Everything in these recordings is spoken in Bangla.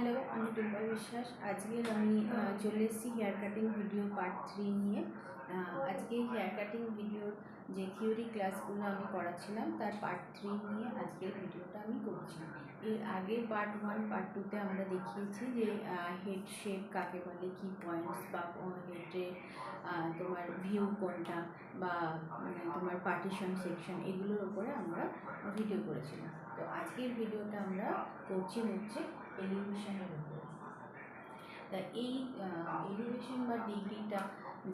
হ্যালো, আমি টুম্পা বিশ্বাস। আজকের আমি চলে এসেছি হেয়ার কাটিং ভিডিও পার্ট 3 নিয়ে। আজকে হেয়ার কাটিং ভিডিওর যে থিওরি ক্লাসগুলো আমি করাচ্ছিলাম তার পার্ট 3 নিয়ে আজকের ভিডিওটা আমি করছি। এর আগে পার্ট 1 পার্ট 2তে আমরা দেখিয়েছি যে হেড শেপ কাকে বলে, কী পয়েন্টস বা হেডে তোমার ভিউ কোনটা বা তোমার পার্টিশন সেকশন, এগুলোর ওপরে আমরা ভিডিও করেছিলাম। তো আজকের ভিডিওটা আমরা করছি হচ্ছে এলিভেশনের উপর। তা এই এলিভেশন বা ডিগ্রিটা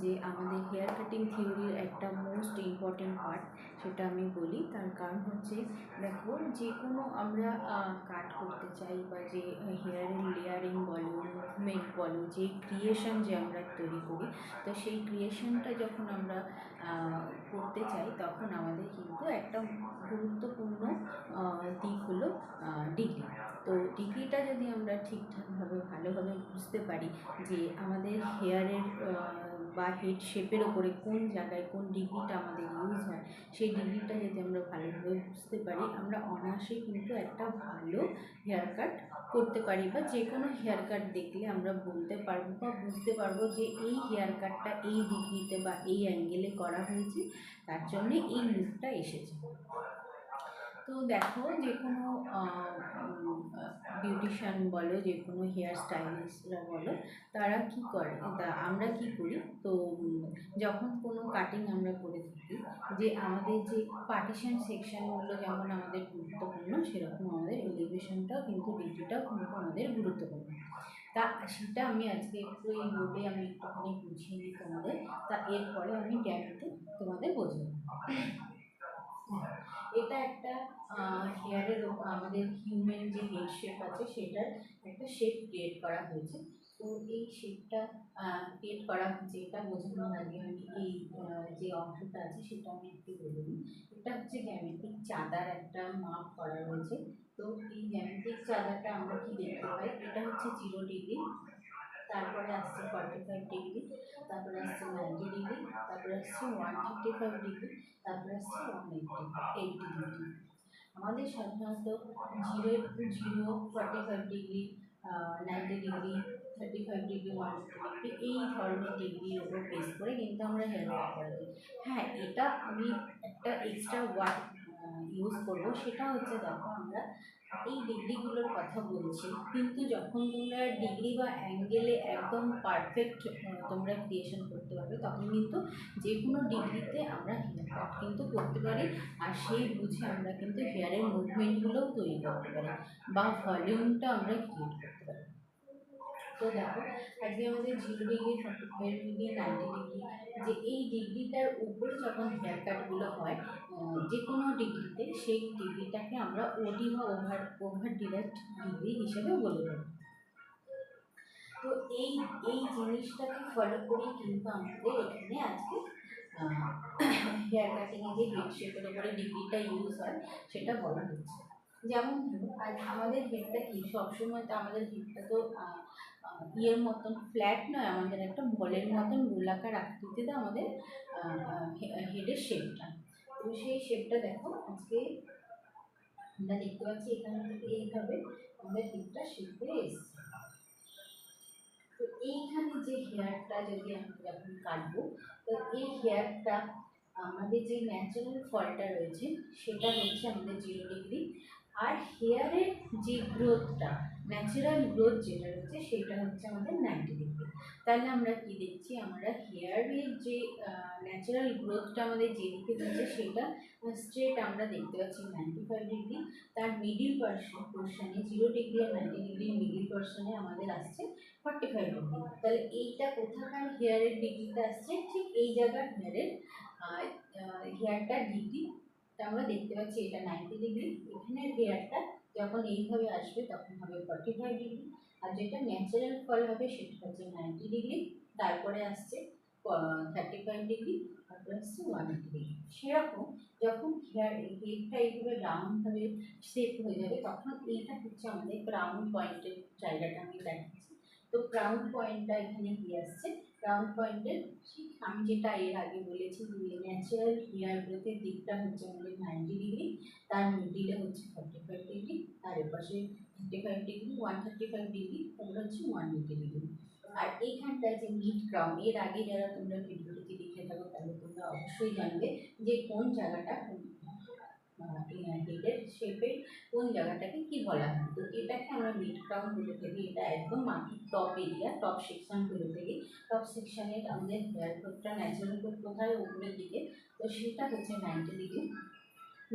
যে আমাদের হেয়ার কাটিং থিওরির একটা মোস্ট ইম্পর্টেন্ট পার্ট, সেটা আমি বলি। তার কারণ হচ্ছে, দেখো, যে কোনো আমরা কাট করতে চাই বা যে হেয়ারের লেয়ারিং বলো, মুভমেন্ট বলো, যে ক্রিয়েশন যে আমরা তৈরি করি, তো সেই ক্রিয়েশনটা যখন আমরা করতে চাই তখন আমাদের কিন্তু একটা গুরুত্বপূর্ণ দিক হলো ডিগ্রি। তো ডিগ্রিটা যদি আমরা ঠিকঠাকভাবে ভালোভাবে বুঝতে পারি যে আমাদের হেয়ারের বা হেড শেপের ওপরে কোন জায়গায় কোন ডিগ্রিটা আমাদের ইউজ হয়, সেই ডিগ্রিটা যদি আমরা ভালোভাবে বুঝতে পারি, আমরা অনায়াসেই কিন্তু একটা ভালো হেয়ার কাট করতে পারি, বা যে কোনো হেয়ার কাট দেখলে আমরা বলতে পারবো বা বুঝতে পারবো যে এই হেয়ার কাটটা এই ডিগ্রিতে বা এই অ্যাঙ্গেলে করা হয়েছে, তার জন্যে এই লুকটা এসেছে। তো দেখো, যে কোনো বিউটিশিয়ান বলো, যে কোনো হেয়ার স্টাইলিস্টরা বলো, তারা কি করে, আমরা কি করি, তো যখন কোনো কাটিং আমরা করে থাকি, যে আমাদের যে পার্টিশন সেকশনগুলো যেমন আমাদের গুরুত্বপূর্ণ, সেরকম আমাদের এলিভেশনটাও কিন্তু ডিগ্রিটাও কিন্তু আমাদের গুরুত্বপূর্ণ। তা সেটা আমি আজকে একটু এই বোর্ডে আমি একটুখানি বুঝিয়ে দিই তোমাদের। তা এরপরে আমি জ্ঞানতে তোমাদের বোঝাবো। এটা একটা হেয়ারের আমাদের হিউম্যান যে হেড শেপ আছে সেটার একটা শেপ ক্রিয়েট করা হয়েছে। তো এই শেপটা ক্রিয়েট করা হয়েছে, এটা বোঝানোর আগে আমি এই যে অংশটা আছে সেটা আমি একটু বলে দিই। এটা হচ্ছে জ্যামিতিক চাঁদার একটা মাপ করা রয়েছে। তো এই জ্যামিতিক চাঁদাটা আমরা কি দেখতে পাই, এটা হচ্ছে 0 ডিগ্রি, তারপরে আসছে 45 ডিগ্রি, তারপরে আসছে 90 ডিগ্রি, তারপরে আসছে 135 ডিগ্রি, তারপরে আসছে 180 ডিগ্রি। আমাদের সাধারণত 0 0, 45 ডিগ্রি, 90 ডিগ্রি, 35 ডিগ্রি, 180 ডিগ্রি, এই ধরনের ডিগ্রির উপর বেস করে কিন্তু আমরা হেয়ার কাট করা দিই। হ্যাঁ, এটা আমি একটা এক্সট্রা ওয়ার্ড ইউজ করবো, সেটা হচ্ছে, দেখো, আমরা এই ডিগ্রিগুলোর কথা বলছি, কিন্তু যখন তোমরা ডিগ্রি বা অ্যাঙ্গেলে একদম পারফেক্ট তোমরা ক্রিয়েশন করতে পারবে, তখন কিন্তু যে কোনো ডিগ্রিতে আমরা হেয়ার কাট কিন্তু করতে পারি, আর সেই বুঝে আমরা কিন্তু হেয়ারের মুভমেন্টগুলোও তৈরি করতে পারি বা ভলিউমটা আমরা ক্রিয়েট করতে পারি। তো দেখো, আজকে আমাদের 0 ডিগ্রি, 45 ডিগ্রি, 90 ডিগ্রি, যে এই ডিগ্রিটার উপরে যখন হেয়ার কাটগুলো হয় যে কোনো ডিগ্রিতে, সেই ডিগ্রিটাকে আমরা ওডি বা ওভার ডিরেক্ট ডিগ্রি হিসেবে বলে থাকি। তো এই এই জিনিসটাকে ফলো করেই কিন্তু আমাদের এখানে আজকে হেয়ার কাটিংয়ে যে হেড শেপের ওপরে ডিগ্রিটা ইউজ হয় সেটা বলা হচ্ছে। যেমন আজ আমাদের হেডটা কি, সবসময় তো আমাদের হেডটা তো ইয়ের মতন ফ্ল্যাট নয়, আমাদের একটা বলের মতন গোলাকার আকৃতিতে আমাদের হেডের শেপটা। তো সেই শেপটা দেখো, আজকে আমরা দেখতে পাচ্ছি এখান থেকে এইভাবে আমাদের হেডটা শেপ হয়ে এসছে। তো এইখানে যে হেয়ারটা যদি আমরা যখন কাটবো, তো এই হেয়ারটা আমাদের যে ন্যাচারাল ফলটা রয়েছে সেটা হচ্ছে আমাদের 0 ডিগ্রি, আর হেয়ারের যে গ্রোথটা, ন্যাচারাল গ্রোথ যেটা রয়েছে সেটা হচ্ছে আমাদের 90 ডিগ্রি। তাহলে আমরা কি দেখছি, আমরা হেয়ারের যে ন্যাচারাল গ্রোথটা আমাদের যেদিকে হচ্ছে সেটা স্ট্রেট আমরা দেখতে পাচ্ছি 95 ডিগ্রি। তার মিডিল পোর্শনে 0 ডিগ্রি আর 90 ডিগ্রি মিডিল পোর্শনে আমাদের আসছে 45 ডিগ্রি। তাহলে এইটা কোথাকার হেয়ারের ডিগ্রিটা আসছে, ঠিক এই জায়গার হেয়ারটার ডিগ্রিটা আমরা দেখতে পাচ্ছি, এটা 90 ডিগ্রি। এখানের হেয়ারটা যখন এইভাবে আসবে তখন হবে 45 ডিগ্রি, আর যেটা ন্যাচারাল ফল হবে সেটা হচ্ছে 90 ডিগ্রি, তারপরে আসছে 35 ডিগ্রি, তারপরে আসছে 180 ডিগ্রি। সেরকম যখন হেডটা এইভাবে রাউন্ডভাবে শেপ হয়ে যাবে, তখন এইটা হচ্ছে আমাদের ক্রাউন পয়েন্টের জায়গাটা আমি দেখাচ্ছি। তো ক্রাউন পয়েন্টটা এখানে কি আসছে, ক্রাউন পয়েন্টের ঠিক আমি যেটা এর আগে বলেছি যে ন্যাচারাল হেয়ার গ্রোথের দিকটা হচ্ছে আমাদের 90°, তার মিডিলে হচ্ছে 45°, তার এপাশে 35°, 135°, তারপরে হচ্ছে 180°। আর এইখানটায় যে মিড ক্রাউন, এর আগে যারা তোমরা ভিডিওটি দেখে থাকো তাহলে তোমরা অবশ্যই জানবে যে কোন জায়গাটা হেডের শেপের কোন জায়গাটাকে কি বলা হয়। তো এটাকে আমরা মিড ক্রাউন বলে থাকি, এটা একদম মাটির টপ এরিয়া, টপ সেকশন বলে থাকি। টপ সেকশনের আমাদের হেয়ার গ্রোথটা ন্যাচারাল গ্রোথ কোথায়, উপরের দিকে, তো সেটা হচ্ছে 90°।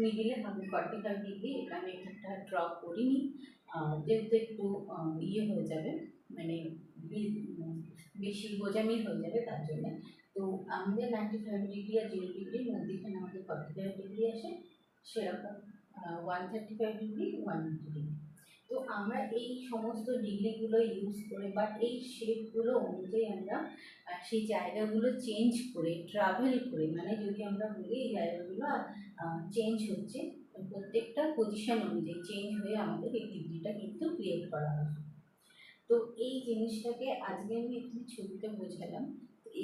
মিডিলে হবে 45°, এটা আমি একটা ড্রপ করিনি যেহেতু একটু ইয়ে হয়ে যাবে, মানে বেশি গোজামি হয়ে যাবে তার জন্য। তো আমাদের 95° আর 0°, মধ্যেখানে আমাদের 45° আসে, সেরকম 135°, 180°। তো আমরা এই সমস্ত ডিগ্রিগুলো ইউজ করে বা এই শেপগুলো অনুযায়ী আমরা সেই জায়গাগুলো চেঞ্জ করে ট্রাভেল করে, মানে যদি আমরা বলি এই জায়গাগুলো চেঞ্জ হচ্ছে, প্রত্যেকটা পজিশন অনুযায়ী চেঞ্জ হয়ে আমাদের এই ডিগ্রিটা কিন্তু ক্রিয়েট করা হয়। তো এই জিনিসটাকে আজকে আমি এখানে ছবিতে বোঝালাম।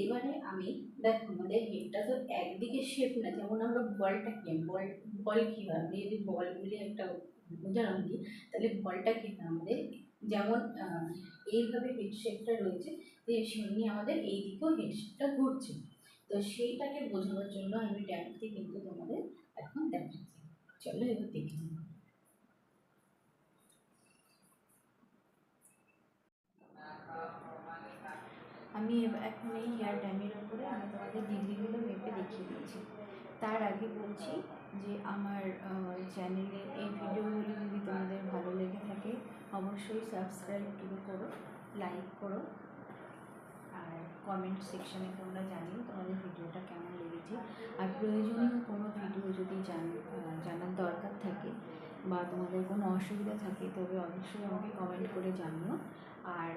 এবারে আমি দেখো আমাদের হেডটা তো একদিকে শেপ না, যেমন আমরা বলটা কি, বল কি হয়, আমি যদি বল বলে একটা উদাহরণ দিই, তাহলে বলটা কি হয় আমাদের, যেমন এইভাবে হেড শেপটা রয়েছে, যে সেমনি আমাদের এই দিকেও হেড শেপটা ঘুরছে। তো সেইটাকে বোঝানোর জন্য আমি ড্যামতে কিন্তু তোমাদের এখন দেখাচ্ছি। চলো এবার দেখি। আমি এখন এই হেয়ার ড্যামের উপরে আমি তোমাদের ডিগ্রিগুলো মেপে দেখিয়ে দিয়েছি। তার আগে বলছি যে আমার চ্যানেলে এই ভিডিওগুলি যদি তোমাদের ভালো লেগে থাকে অবশ্যই সাবস্ক্রাইব করো, লাইক করো, আর কমেন্ট সেকশানে তোমরা জানিও তোমাদের ভিডিওটা কেমন লেগেছে। আর প্রয়োজনীয় কোনো ভিডিও যদি জানার দরকার থাকে বা তোমাদের কোনো অসুবিধা থাকে তবে অবশ্যই আমাকে কমেন্ট করে জানিও। আর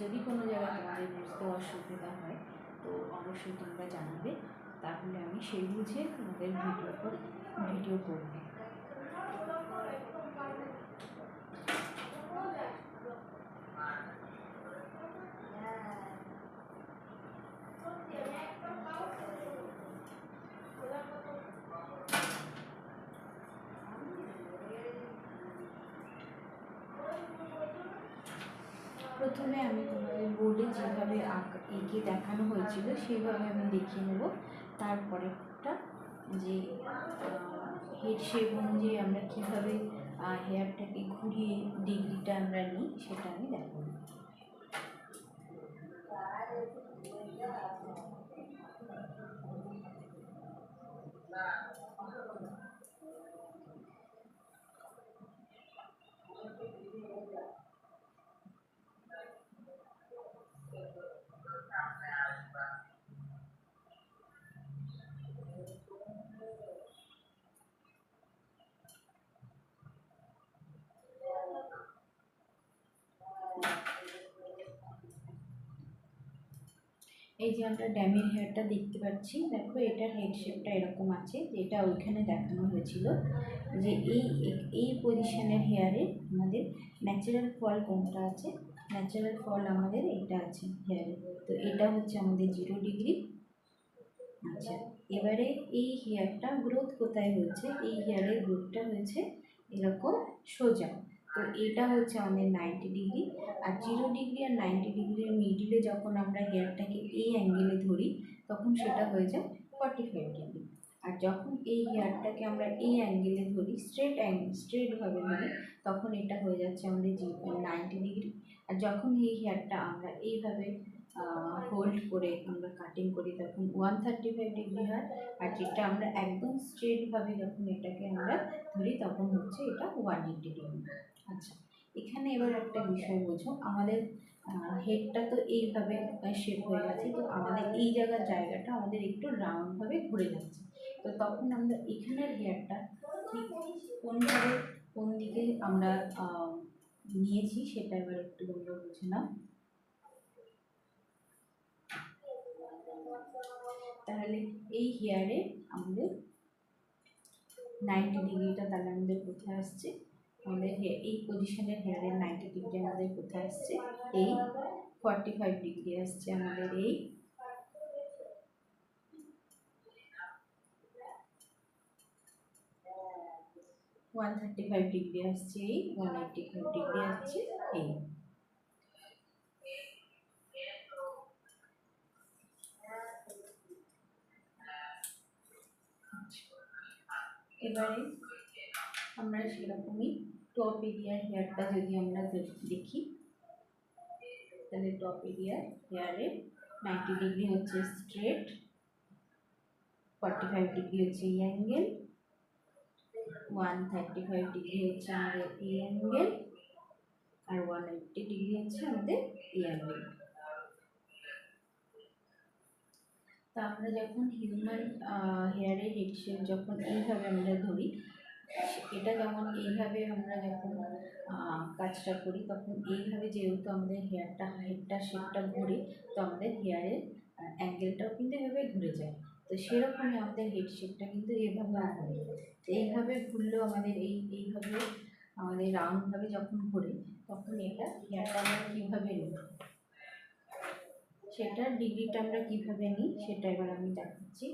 যদি কোনো জায়গায় তোমাদের বুঝতে অসুবিধা হয় তো অবশ্যই তোমরা জানাবে, তাহলে আমি সেই বুঝে তোমাদের ভিডিও করব। প্রথমে আমি তোমাদের বোর্ডে যেভাবে এঁকে দেখানো হয়েছিল সেইভাবে আমি দেখিয়ে নেব, তারপরেটা যে হেড শেপ অনুযায়ী আমরা কীভাবে হেয়ারটাকে ঘুরিয়ে ডিগ্রিটা আমরা নিই সেটা আমি দেখাবো। এই যে আমরা ড্যামের হেয়ারটা দেখতে পাচ্ছি, দেখো এটার হেড শেপটা এরকম আছে, যেটা ওইখানে দেখানো হয়েছিল যে এই পজিশনের হেয়ারে আমাদের ন্যাচারাল ফল কোনটা আছে, ন্যাচারাল ফল আমাদের এটা আছে হেয়ারে, তো এটা হচ্ছে আমাদের 0°। আচ্ছা, এবারে এই হেয়ারটা গ্রোথ কোথায় হয়েছে, এই হেয়ারের গ্রোথটা হয়েছে এরকম সোজা, তো এটা হচ্ছে আমাদের 90°। আর 0° আর 90°-এর মিডিলে যখন আমরা হেয়ারটাকে এই অ্যাঙ্গেলে ধরি তখন সেটা হয়ে যায় 45°। আর যখন এই হেয়ারটাকে আমরা এই অ্যাঙ্গেলে ধরি, স্ট্রেটভাবে ধরি, তখন এটা হয়ে যাচ্ছে আমাদের 90°। আর যখন এই হেয়ারটা আমরা এইভাবে হোল্ড করে আমরা কাটিং করি তখন 135° হয়। আর যেটা আমরা একদম স্ট্রেটভাবে যখন এটাকে আমরা ধরি তখন হচ্ছে এটা 180°। আচ্ছা, এখানে এবার একটা বিষয় বোঝো, আমাদের হেডটা তো এইভাবে শেপ হয়ে গেছে, তো আমাদের এই জায়গাটা আমাদের একটু রাউন্ডভাবে ঘুরে যাচ্ছে, তো তখন আমরা এখানের হেয়ারটা ঠিক কোনভাবে কোন দিকে আমরা নিয়েছি সেটা এবার একটু তোমরা বুঝে নাও। তাহলে এই হেয়ারে আমাদের 90°টা তাহলে আমাদের কোথায় আসছে, আমাদের এই পজিশনের হেয়ারের 90 ডিগ্রি আমাদের কোথায় আসছে, এই 45 ডিগ্রি আসছে আমাদের, এই 135 ডিগ্রি আসছে, এই 185 ডিগ্রি আসছে এই। এবারে আমরা সেরকমই টপ এরিয়ার হেয়ারটা যদি আমরা দেখি, তাহলে টপ এরিয়ার হেয়ারে 90 ডিগ্রি হচ্ছে স্ট্রেট, 45 ডিগ্রি হচ্ছে এই অ্যাঙ্গেল, 135 ডিগ্রি হচ্ছে আমাদের এই অ্যাঙ্গেল, আর 180 ডিগ্রি হচ্ছে আমাদের এই অ্যাঙ্গেল। তো আমরা যখন হিউম্যান হেয়ারের হেড শেপ যখন এইভাবে আমরা ধরি, এটা যেমন এইভাবে আমরা যখন কাজটা করি, তখন এইভাবে যেহেতু আমাদের হেডটা শেপটা ঘুরে, তো আমাদের হেয়ারের অ্যাঙ্গেলটাও কিন্তু এভাবে ঘুরে যায়। তো সেরকমই আমাদের হেড শেপটা কিন্তু এভাবে ঘুরে, এইভাবে ঘুরলেও আমাদের এইভাবে আমাদের রাউন্ডভাবে যখন ঘুরে, তখন এটা হেয়ারটা আমরা কীভাবে নিই, সেটার ডিগ্রিটা আমরা কীভাবে নিই সেটা এবার আমি দেখাচ্ছি।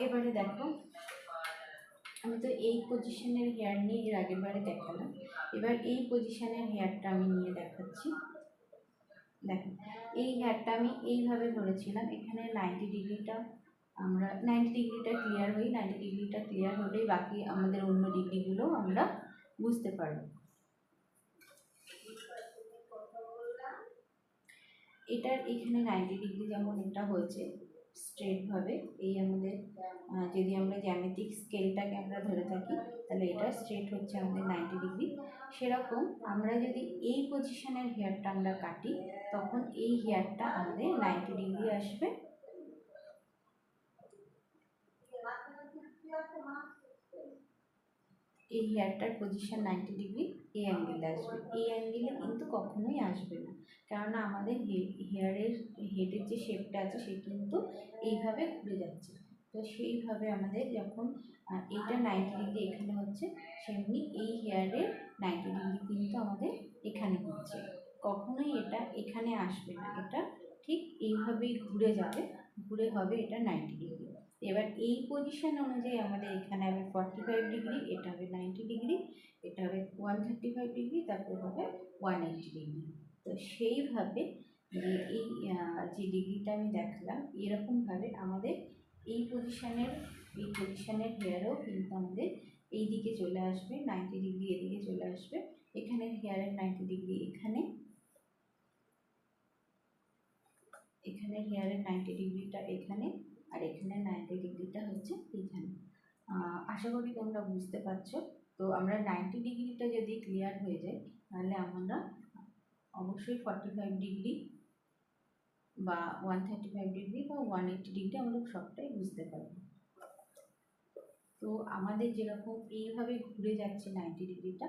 এবারে দেখো, আমি তো এই পজিশনের হেয়ার নিয়ে এর আগের বারে দেখালাম, এবার এই পজিশনের হেয়ারটা আমি নিয়ে দেখাচ্ছি। দেখো, এই হেয়ারটা আমি এইভাবে ধরেছিলাম, এখানে 90 ডিগ্রিটা আমরা 90 ডিগ্রিটা ক্লিয়ার হই, 90 ডিগ্রিটা ক্লিয়ার হলেই বাকি আমাদের অন্য ডিগ্রিগুলো আমরা বুঝতে পারবো। এটার এখানে 90 ডিগ্রি যেমন এটা হয়েছে স্ট্রেটভাবে, এই আমাদের যদি আমরা জ্যামিতিক স্কেলটাকে আমরা ধরে থাকি, তাহলে এটা স্ট্রেট হচ্ছে আমাদের 90 ডিগ্রি। সেরকম আমরা যদি এই পজিশনের হেয়ারটা আমরা কাটি, তখন এই হেয়ারটা আমাদের 90 ডিগ্রি আসবে। এই হেয়ারটার পজিশন 90 ডিগ্রি এই অ্যাঙ্গেলে আসবে, এই অ্যাঙ্গেলে কিন্তু কখনোই আসবে না, কেননা আমাদের হেয়ারের হেডের যে শেপটা আছে সে কিন্তু এইভাবে ঘুরে যাচ্ছে। তো সেইভাবে আমাদের যখন এইটা 90 ডিগ্রি এখানে হচ্ছে, সেমনি এই হেয়ারের 90 ডিগ্রি কিন্তু আমাদের এখানে হচ্ছে, কখনোই এটা এখানে আসবে না, এটা ঠিক এইভাবেই ঘুরে যাবে, ঘুরে হবে এটা 90 ডিগ্রি। এবার এই পজিশন অনুযায়ী আমাদের এখানে হবে 45 ডিগ্রি, এটা হবে 90 ডিগ্রি, এটা হবে 135 ডিগ্রি, তারপর হবে 180 ডিগ্রি। তো সেইভাবে যে এই যে ডিগ্রিটা আমি দেখালাম, এরকমভাবে আমাদের এই পজিশনের হেয়ারও কিন্তু আমাদের এই দিকে চলে আসবে, 90 ডিগ্রি এদিকে চলে আসবে, এখানে হেয়ারের 90 ডিগ্রি এখানে, এখানে হেয়ারের 90 ডিগ্রিটা এখানে, আর এখানে 90 ডিগ্রিটা হচ্ছে এখানে। আশা করি তোমরা বুঝতে পারছো। তো আমরা 90 ডিগ্রিটা যদি ক্লিয়ার হয়ে যায়, তাহলে আমরা অবশ্যই 45 ডিগ্রি বা 135 ডিগ্রি বা 180 ডিগ্রি আমরা সবটাই বুঝতে পারবো। তো আমাদের যেরকম এইভাবে ঘুরে যাচ্ছে 90 ডিগ্রিটা,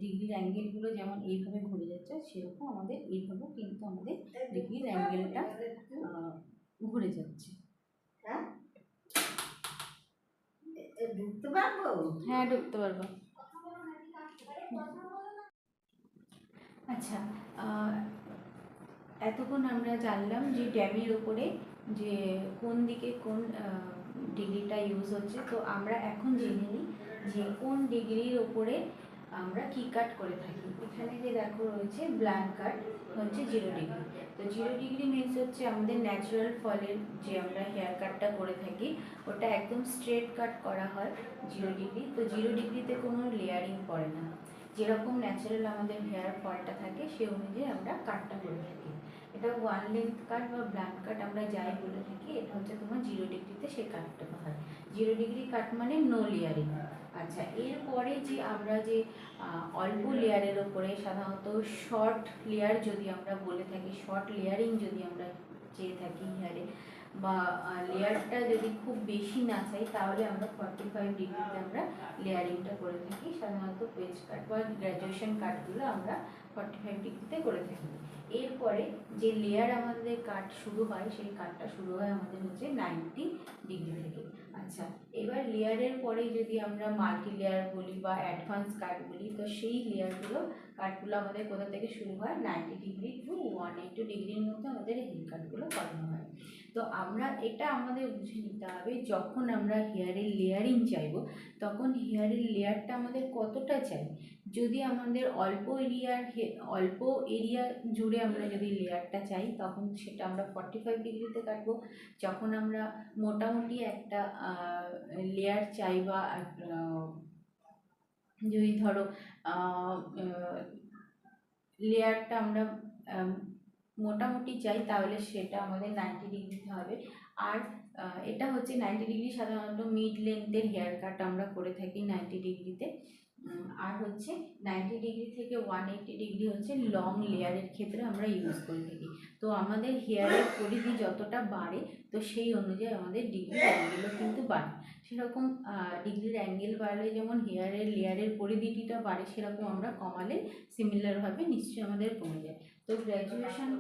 ডিগ্রির অ্যাঙ্গেলগুলো যেমন এইভাবে ঘুরে যাচ্ছে, সেরকম আমাদের এইভাবেও কিন্তু আমাদের ডিগ্রির অ্যাঙ্গেলটা ঘুরে যাচ্ছে। হ্যাঁ, ঢুকতে পারবো? হ্যাঁ, ঢুকতে পারবো। আচ্ছা, এতক্ষণ আমরা জানলাম যে ড্যামের ওপরে যে কোন দিকে কোন ডিগ্রিটা ইউজ হচ্ছে। তো আমরা এখন জেনে নিই যে কোন ডিগ্রির ওপরে আমরা কি কাট করে থাকি। এখানে যে দেখো রয়েছে ব্ল্যাঙ্ক কাট হচ্ছে 0 ডিগ্রি। তো 0 ডিগ্রি মিনস হচ্ছে আমাদের ন্যাচারাল ফলের যে আমরা হেয়ার কাটটা করে থাকি ওটা একদম স্ট্রেট কাট করা হয় 0 ডিগ্রি। তো 0 ডিগ্রিতে কোনো লেয়ারিং পড়ে না, যেরকম ন্যাচারাল আমাদের হেয়ার ফলটা থাকে সে অনুযায়ী আমরা কাটটা করে থাকি। এটা ওয়ান লেন্থ কাট বা ব্ল্যাঙ্ক কাট আমরা যাই বলে থাকি, এটা হচ্ছে তোমার 0 ডিগ্রিতে সেই কাটটা হয়। 0 ডিগ্রি কাট মানে নো লেয়ারিং। আচ্ছা, এরপরে যে আমরা যে অল্প লেয়ারের ওপরে সাধারণত শর্ট লেয়ার যদি আমরা বলে থাকি, শর্ট লেয়ারিং যদি আমরা চেয়ে থাকি হেয়ারে, বা লেয়ারটা যদি খুব বেশি না চাই তাহলে আমরা 45 ডিগ্রিতে আমরা লেয়ারিংটা করে থাকি। সাধারণত পেজ কাট বা গ্র্যাজুয়েশন কাটগুলো আমরা 45 ডিগ্রিতে করে থাকি। এরপরে যে লেয়ার আমাদের কাট শুরু হয় সেই কাটটা শুরু হয় আমাদের হচ্ছে 90 ডিগ্রি থেকে। আচ্ছা, এবার লেয়ারের পরে যদি আমরা মাল্টি লেয়ার বলি বা অ্যাডভান্স কাট বলি, তো সেই কাটগুলো আমাদের কোথা থেকে শুরু হয়, 90 ডিগ্রি টু 180 ডিগ্রির মধ্যে আমাদের হেয়ার কাটগুলো করানো হয়। তো আমরা এটা আমাদের বুঝে নিতে হবে, যখন আমরা হেয়ারের লেয়ারিং চাইবো তখন হেয়ারের লেয়ারটা আমাদের কতটা চাই। যদি আমাদের অল্প এরিয়া জুড়ে আমরা যদি লেয়ারটা চাই তখন সেটা আমরা 45 ডিগ্রিতে কাটবো। যখন আমরা মোটামুটি একটা লেয়ার চাই বা যদি ধরো লেয়ারটা আমরা মোটামুটি চাই তাহলে সেটা আমাদের 90 ডিগ্রিতে হবে। আর এটা হচ্ছে 90 ডিগ্রি সাধারণত মিড লেন্থের হেয়ার কাট আমরা করে থাকি 90 ডিগ্রিতে। আর হচ্ছে 90 ডিগ্রি থেকে 180 ডিগ্রি হচ্ছে লং লেয়ারের ক্ষেত্রে আমরা ইউজ করে থাকি। তো আমাদের হেয়ারের পরিধি যতটা বাড়ে তো সেই অনুযায়ী আমাদের ডিগ্রির অ্যাঙ্গেলও কিন্তু বাড়ে। সেরকম ডিগ্রির অ্যাঙ্গেল বাড়লে যেমন হেয়ারের লেয়ারের পরিধিটা বাড়ে, সেরকম আমরা কমালে সিমিলারভাবে নিশ্চয়ই আমাদের কমে যায়। তো গ্র্যাজুয়েশন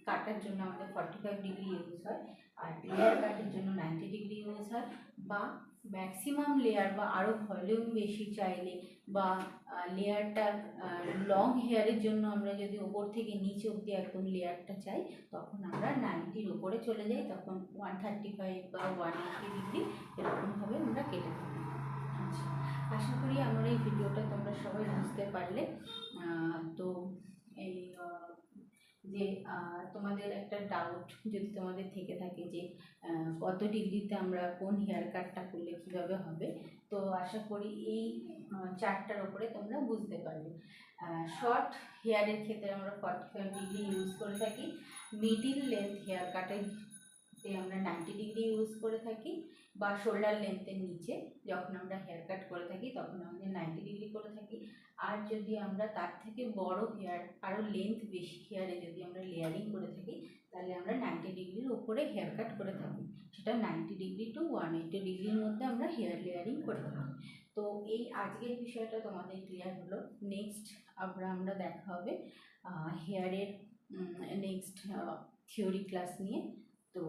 কাটার জন্য আমাদের 45 ডিগ্রি ইউজ হয়, আর লেয়ার কাটের জন্য 90 ডিগ্রি ইউজ হয়। বা ম্যাক্সিমাম লেয়ার বা আরও ভলিউম বেশি চাইলে বা লেয়ারটা লং হেয়ারের জন্য আমরা যদি ওপর থেকে নিচে অবধি একদম লেয়ারটা চাই তখন আমরা 90-র ওপরে চলে যাই, তখন 135 বা 180 ডিগ্রি এরকমভাবে আমরা কেটে থাকি। আচ্ছা, আশা করি আমার এই ভিডিওটা তোমরা সবাই বুঝতে পারলে। তো এই যে তোমাদের একটা ডাউট যদি তোমাদের থেকে থাকে যে কত ডিগ্রিতে আমরা কোন হেয়ার কাটটা করলে কীভাবে হবে, তো আশা করি এই চার্টটার ওপরে তোমরা বুঝতে পারবে। শর্ট হেয়ারের ক্ষেত্রে আমরা 45 ডিগ্রি ইউজ করে থাকি। মিডিল লেন্থ হেয়ার কাটের আমরা 90 ডিগ্রি ইউজ করে থাকি। বা শোল্ডার লেন্থের নিচে যখন আমরা হেয়ার কাট করে থাকি তখন আমাদের 90 ডিগ্রি করে থাকি। আর যদি আমরা তার থেকে বড় হেয়ার, আরও লেন্থ বেশি হেয়ারে যদি আমরা লেয়ারিং করে থাকি তাহলে আমরা 90 ডিগ্রির উপরে হেয়ার কাট করে থাকি। সেটা 90 ডিগ্রি টু 180 ডিগ্রির মধ্যে আমরা হেয়ার লেয়ারিং করে থাকি। তো এই আজকের বিষয়টা তোমাদের ক্লিয়ার হলো। নেক্সট আমরা দেখা হবে হেয়ারের নেক্সট থিওরি ক্লাস নিয়ে। তো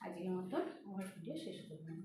আজকের মতন আমার ভিডিও শেষ করলাম।